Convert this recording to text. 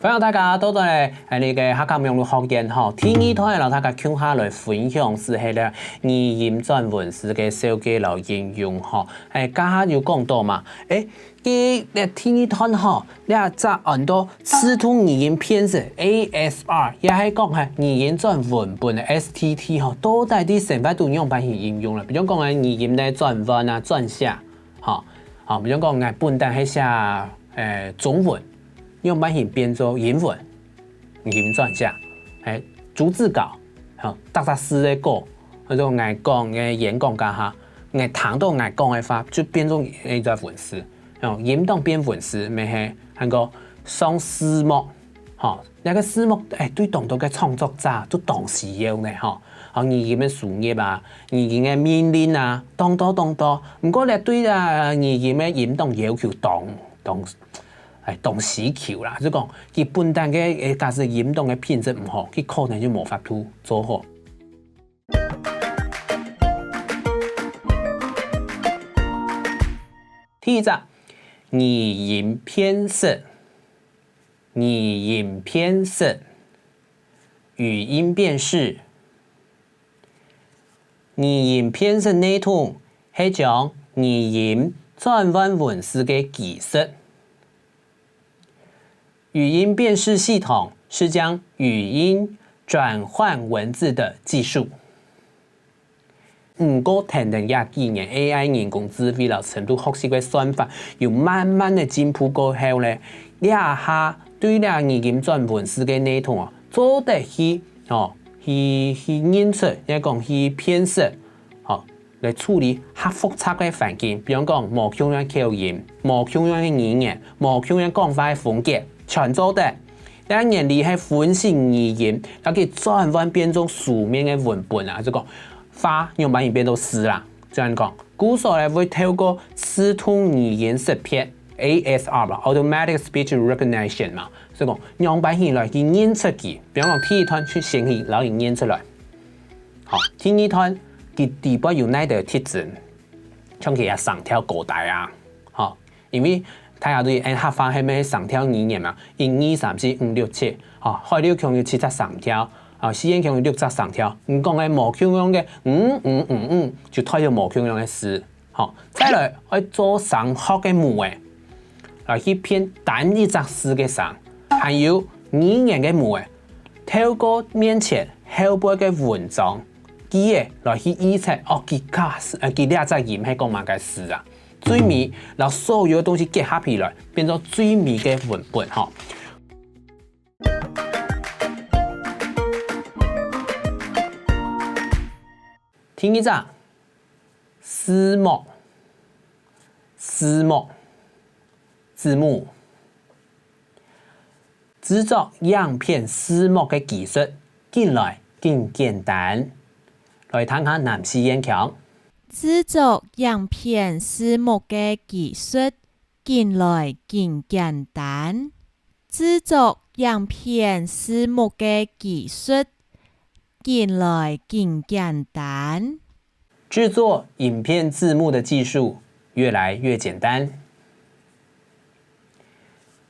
欢迎大家到嚟呢個客家網絡學院吼，第二堂讓大家聽下來分享是係咧語音轉文字嘅手機來應用吼。家下有講到嘛？第二堂吼，你則按到視圖語音辨識 ASR， 也係講係語音轉文本嘅 STT 吼，到底啲成擺都用辦法應用啦。比如講嘅語音咧轉文啊、轉寫，吼，比如講嘅本單係寫中文。用版型變做英文，語音轉寫，逐字稿，搭搭詩嘅歌，嗰種愛講嘅演講家下，愛談到愛講嘅話，就變做一段文字，音檔變文字，咪係嗰個上詩幕，那個詩幕對當到嘅創作者都當時要嘅，語音嘅樹葉啊，語音嘅命令啊，當多，唔過你對語音嘅音檔要求當時橋啦，即係講佢本單嘅假使音檔嘅品質唔好，佢可能就無法度做好。第二隻語音辨識，語音辨識，語音辨識，語音辨識內容係將語音轉換文字嘅技術。語音辨識系統是將語音轉換文字的技術。不過停停廿幾年 AI 人工智慧了程度學習嘅算法又慢慢的進步過後咧，你下對咧語音轉文字嘅內容做得去認出，亦講去辨識，來處理較複雜嘅環境，比如講無腔樣口音、無腔樣嘅語言、無腔樣講話嘅風格。全做得，當然你係分析語音，可以轉換變做書面嘅文本啊，就講話用版型變做詩啦，這樣講。故所咧會透過視圖語音識別 ASR 嘛 ，Automatic Speech Recognition 嘛，所以講用版型來去認出佢，比如講第一段去先去，然後認出來。好，第二段佢底部有哪啲特徵，像佢啊上條高大啊，好，因為睇下對按客話係咩上條語言嘛，1、2、3、4、5、6、7，開6腔要7隻上條，4腔要6隻上條。唔講嘅無腔樣嘅就推咗無腔樣嘅詩。再來要做上學嘅模誒，來去編單一隻詩嘅上，還有語言嘅模誒，透過面前後背嘅文章，佢誒來去預測佢兩隻音係講乜嘅詩啊。最尾，然後所有嘅東西結合起來，變成最美嘅文本哈。聽一隻字幕，字幕，製作樣片字幕嘅技術，近來更簡單。來睇下南市演強。製作樣片字幕嘅技術，近來更簡單。製作樣片字幕嘅技術，近來更簡單。製作影片字幕的技術越來越簡單。